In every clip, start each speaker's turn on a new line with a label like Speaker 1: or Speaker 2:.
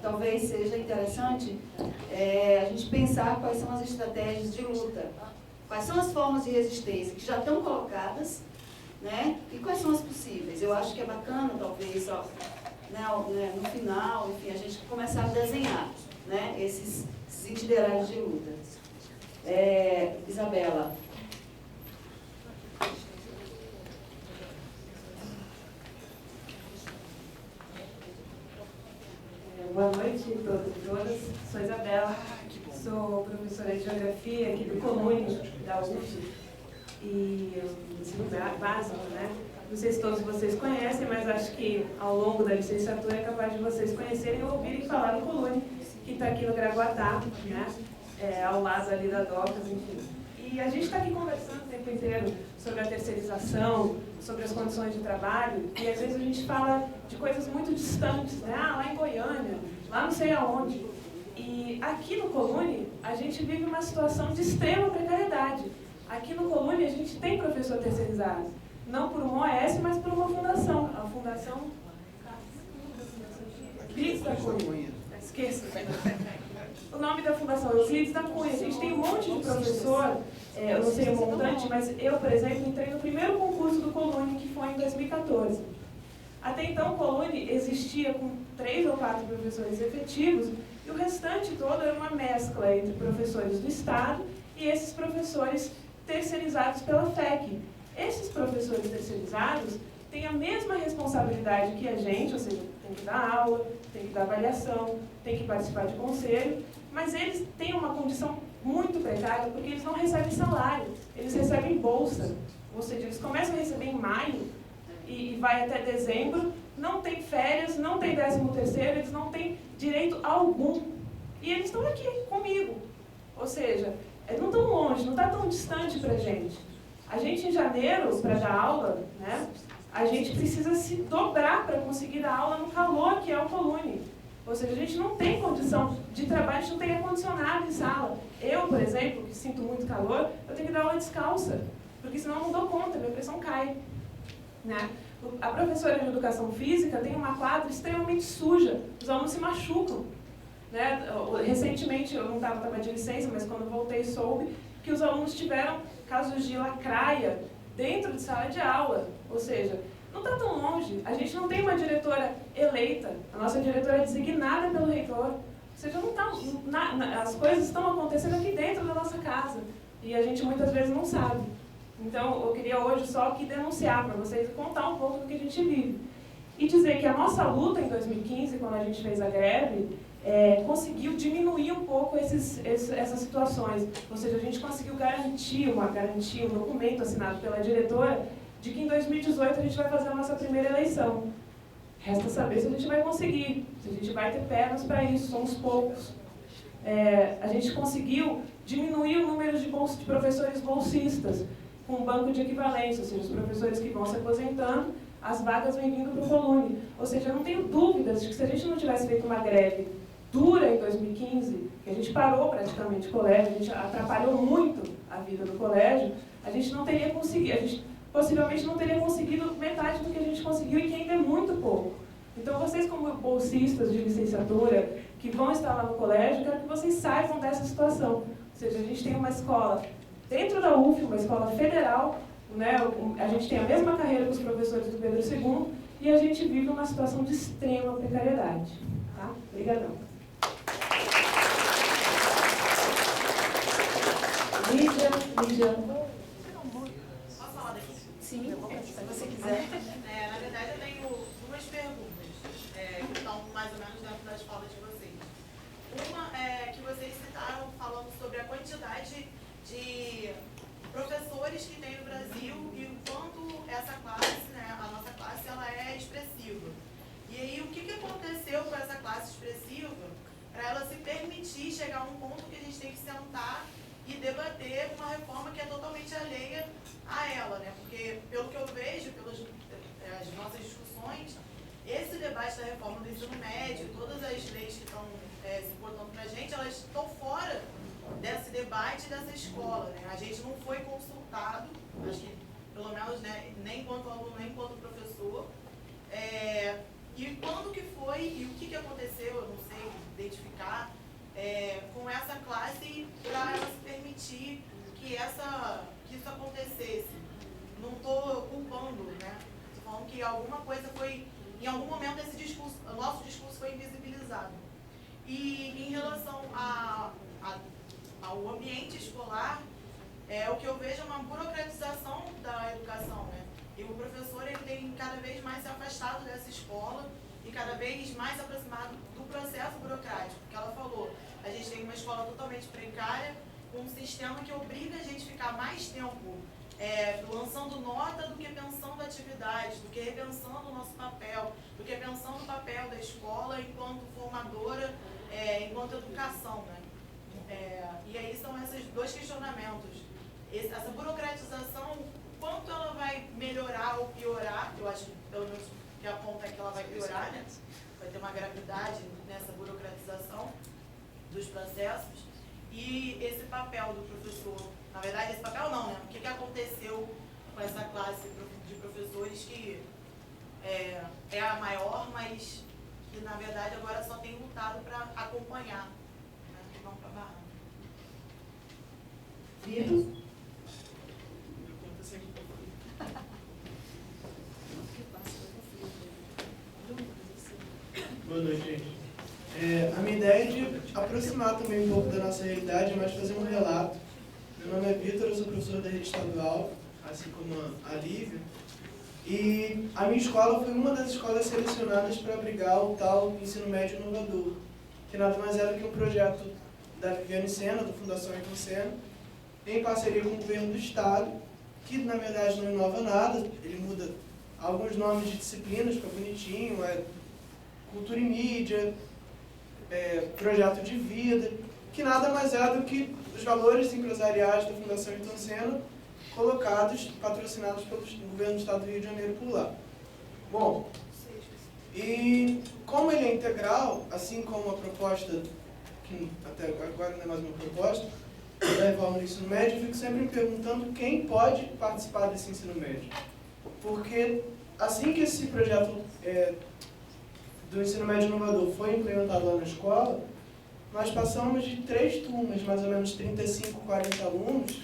Speaker 1: talvez seja interessante a gente pensar quais são as estratégias de luta, quais são as formas de resistência que já estão colocadas, né? E quais são as possíveis. Eu acho que é bacana, talvez, no final, enfim, a gente começar a desenhar, né, esses itinerários de luta. Isabela.
Speaker 2: Boa noite a todos e todas. Sou Isabela, sou professora de Geografia aqui do Colune, da UF, e ensino básico, né? Não sei se todos vocês conhecem, mas acho que ao longo da licenciatura é capaz de vocês conhecerem ou ouvirem falar do Colune, que está aqui no Gragoatá, né? Ao lado ali da Docas, enfim. E a gente está aqui conversando o tempo inteiro sobre a terceirização, sobre as condições de trabalho, e às vezes a gente fala de coisas muito distantes, né? Lá em Goiânia, lá não sei aonde. E aqui no Colune, a gente vive uma situação de extrema precariedade. Aqui no Colune, a gente tem professor terceirizado. Não por uma OS, mas por uma fundação. A Fundação Euclides da Cunha. Esqueça. O nome da Fundação Euclides da Cunha. A gente tem um monte de professor, eu não sei o montante, mas eu, por exemplo, entrei no primeiro concurso do Colune, que foi em 2014. Até então, o Colune existia com 3 ou 4 professores efetivos, e o restante todo era uma mescla entre professores do Estado e esses professores terceirizados pela FEC. Esses professores terceirizados têm a mesma responsabilidade que a gente, ou seja, tem que dar aula, tem que dar avaliação, tem que participar de conselho, mas eles têm uma condição muito precária porque eles não recebem salário, eles recebem bolsa. Ou seja, eles começam a receber em maio e vai até dezembro, não tem férias, não tem 13º, eles não têm direito algum. E eles estão aqui comigo. Ou seja, não tão longe, não está tão distante para a gente. A gente, em janeiro, para dar aula, né, a gente precisa se dobrar para conseguir dar aula no calor que é o Colune. Ou seja, a gente não tem condição de trabalho, a gente não tem ar-condicionado em sala. Eu, por exemplo, que sinto muito calor, eu tenho que dar aula descalça, porque senão eu não dou conta, minha pressão cai. Né? A professora de educação física tem uma quadra extremamente suja, os alunos se machucam. Né? Recentemente, eu não estava de licença, mas quando voltei soube que os alunos tiveram casos de lacraia dentro de sala de aula. Ou seja, não está tão longe. A gente não tem uma diretora eleita, a nossa diretora é designada pelo reitor. Ou seja, não tá, as coisas estão acontecendo aqui dentro da nossa casa e a gente muitas vezes não sabe. Então, eu queria hoje só aqui denunciar para vocês e contar um pouco do que a gente vive. E dizer que a nossa luta em 2015, quando a gente fez a greve, conseguiu diminuir um pouco essas situações. Ou seja, a gente conseguiu garantir um documento assinado pela diretora de que em 2018 a gente vai fazer a nossa primeira eleição. Resta saber se a gente vai conseguir, se a gente vai ter pernas para isso, somos poucos. A gente conseguiu diminuir o número de professores bolsistas com um banco de equivalência, ou seja, os professores que vão se aposentando, as vagas vêm vindo para o Colune. Ou seja, eu não tenho dúvidas de que se a gente não tivesse feito uma greve dura em 2015, que a gente parou praticamente o colégio, a gente atrapalhou muito a vida do colégio, a gente não teria conseguido, a gente possivelmente não teria conseguido metade do que a gente conseguiu e que ainda é muito pouco. Então, vocês como bolsistas de licenciatura que vão estar lá no colégio, quero que vocês saibam dessa situação. Ou seja, a gente tem uma escola dentro da UF, uma escola federal, né? A gente tem a mesma carreira que os professores do Pedro II e a gente vive uma situação de extrema precariedade. Tá? Obrigadão. Lídia.
Speaker 3: Posso falar daqui?
Speaker 1: Sim, se você quiser.
Speaker 3: Na verdade, eu tenho 2 perguntas que estão mais ou menos dentro da escola de vocês. Uma é que vocês citaram falando sobre a quantidade de professores que tem no Brasil e o quanto essa classe, né, a nossa classe, ela é expressiva. E aí, o que aconteceu com essa classe expressiva para ela se permitir chegar a um ponto que a gente tem que sentar e debater uma reforma que é totalmente alheia a ela, né? Porque, pelo que eu vejo, pelas as nossas discussões, esse debate da reforma do ensino médio, todas as leis que estão se portando para a gente, elas estão fora desse debate dessa escola, né? A gente não foi consultado, acho que, pelo menos, né, nem enquanto aluno, nem enquanto professor. E quando que foi e o que aconteceu, eu não sei, identificar com essa classe para ela se permitir que isso acontecesse. Não estou culpando, né? Estou falando que alguma coisa foi, em algum momento o nosso discurso foi invisibilizado. E em relação ao ambiente escolar, o que eu vejo é uma burocratização da educação, né? E o professor ele tem cada vez mais se afastado dessa escola e cada vez mais aproximado do processo burocrático. Que ela falou, a gente tem uma escola totalmente precária, com um sistema que obriga a gente a ficar mais tempo lançando nota do que pensando atividades, do que repensando o nosso papel, do que pensando o papel da escola enquanto formadora, enquanto educação, né? E aí são esses dois questionamentos. Essa burocratização, quanto ela vai melhorar ou piorar, eu acho, pelo menos que aponta que ela vai piorar, né? Vai ter uma gravidade nessa burocratização dos processos. E esse papel do professor, na verdade esse papel não, né? O que aconteceu com essa classe de professores que é a maior, mas que na verdade agora só tem lutado para acompanhar, né? E não para barrar.
Speaker 1: Vitor?
Speaker 4: Boa noite, gente. A minha ideia é de aproximar também um pouco da nossa realidade, mas fazer um relato. Meu nome é Vitor, eu sou professor da rede estadual, assim como a Lívia. E a minha escola foi uma das escolas selecionadas para abrigar o tal ensino médio inovador, que nada mais era que um projeto da Viviane Sena, da Fundação Ayrton Senna, em parceria com o governo do estado, que na verdade não inova nada, ele muda alguns nomes de disciplinas, fica bonitinho, cultura e mídia, projeto de vida, que nada mais é do que os valores empresariais da Fundação Ayrton Senna colocados, patrocinados pelo governo do estado do Rio de Janeiro por lá. Bom, e como ele é integral, assim como a proposta, que até agora não é mais uma proposta, da reforma do ensino médio, eu fico sempre me perguntando quem pode participar desse ensino médio. Porque assim que esse projeto do ensino médio inovador foi implementado lá na escola, nós passamos de 3 turmas, mais ou menos 35, 40 alunos,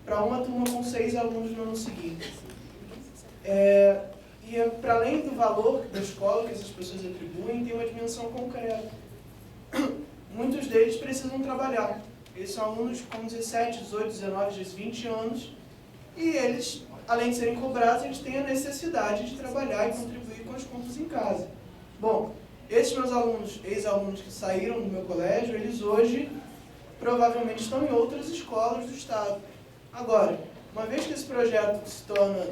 Speaker 4: para uma turma com 6 alunos no ano seguinte. E para além do valor da escola que essas pessoas atribuem, tem uma dimensão concreta. Muitos deles precisam trabalhar. Eles são alunos com 17, 18, 19, 20 anos, e eles, além de serem cobrados, eles têm a necessidade de trabalhar e contribuir com as contas em casa. Bom, esses meus alunos, ex-alunos que saíram do meu colégio, eles hoje provavelmente estão em outras escolas do estado. Agora, uma vez que esse projeto se torna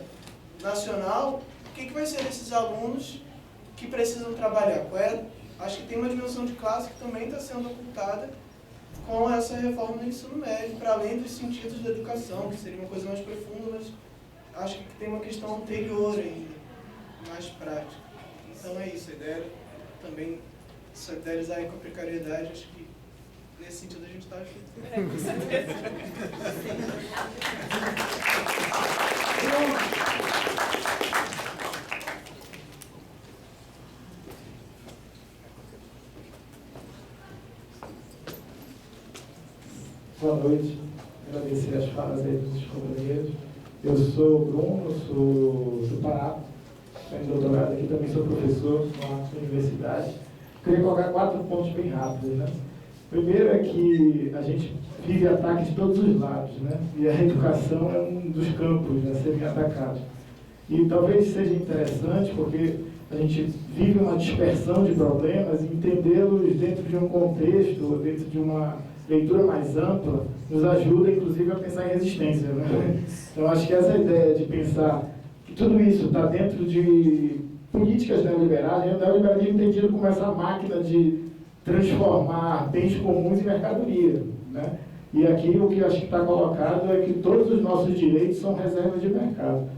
Speaker 4: nacional, o que vai ser desses alunos que precisam trabalhar? Acho que tem uma dimensão de classe que também está sendo ocultada com essa reforma do ensino médio, para além dos sentidos da educação, que seria uma coisa mais profunda, mas acho que tem uma questão anterior ainda, mais prática. Então é isso, a ideia era também solidarizar com a precariedade, acho que nesse sentido a gente está junto.
Speaker 2: Com certeza.
Speaker 5: Boa noite, agradecer as falas aí dos companheiros. Eu sou o Bruno, sou do Pará, tenho doutorado aqui, também sou professor na universidade. Queria colocar 4 pontos bem rápidos, né? Primeiro é que a gente vive ataques de todos os lados, né? E a educação é um dos campos a serem atacados. E talvez seja interessante porque a gente vive uma dispersão de problemas e entendê-los dentro de um contexto, dentro de uma leitura mais ampla, nos ajuda, inclusive, a pensar em resistência, né? Então, acho que essa ideia de pensar que tudo isso está dentro de políticas neoliberais, o neoliberalismo entendido como essa máquina de transformar bens comuns em mercadoria, né? E aqui o que eu acho que está colocado é que todos os nossos direitos são reservas de mercado,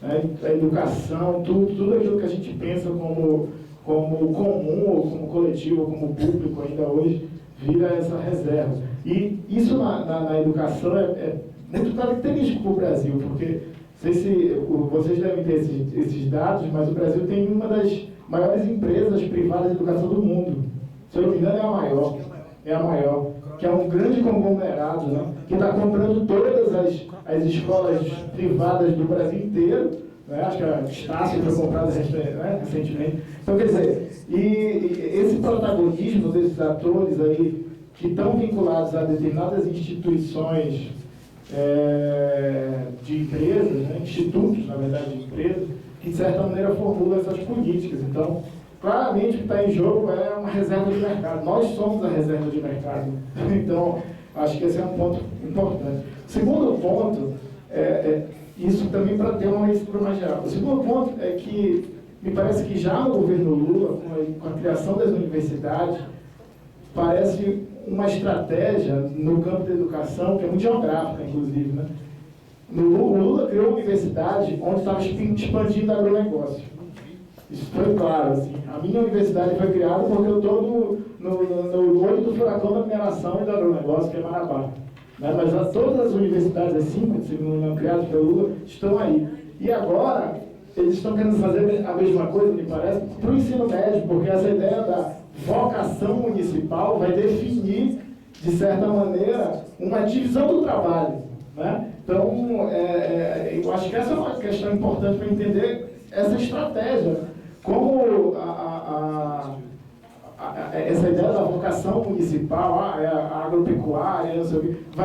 Speaker 5: né? A educação, tudo aquilo que a gente pensa como comum, ou como coletivo, ou como público ainda hoje, vira essa reserva. E isso na educação é muito característico para o Brasil, porque não sei se vocês devem ter esses dados, mas o Brasil tem uma das maiores empresas privadas de educação do mundo. Se eu não me engano, é a maior, que é um grande conglomerado, né, que está comprando todas as escolas privadas do Brasil inteiro, né, acho que a Estácio foi comprada recentemente. Então, quer dizer, e esse protagonismo desses atores aí, que estão vinculados a determinadas instituições de empresas, né, institutos, na verdade, de empresas, que de certa maneira formulam essas políticas. Então, claramente o que está em jogo é uma reserva de mercado. Nós somos a reserva de mercado. Então, acho que esse é um ponto importante. O segundo ponto, isso também para ter uma isso mais geral. O segundo ponto é que me parece que já no governo Lula, com a criação das universidades, parece uma estratégia no campo da educação, que é muito geográfica, inclusive, né? O Lula criou uma universidade onde estava expandindo agronegócio. Isso foi claro, assim. A minha universidade foi criada porque eu estou no olho do furacão da mineração e do agronegócio, que é Marabá. Né? Mas todas as universidades, as 5, se não me engano, criadas pelo Lula, estão aí. E agora, eles estão querendo fazer a mesma coisa, me parece, para o ensino médio, porque essa ideia da vocação municipal vai definir, de certa maneira, uma divisão do trabalho. Né? Então, eu acho que essa é uma questão importante para entender essa estratégia. Como essa ideia da vocação municipal, a agropecuária, não sei o quê, vai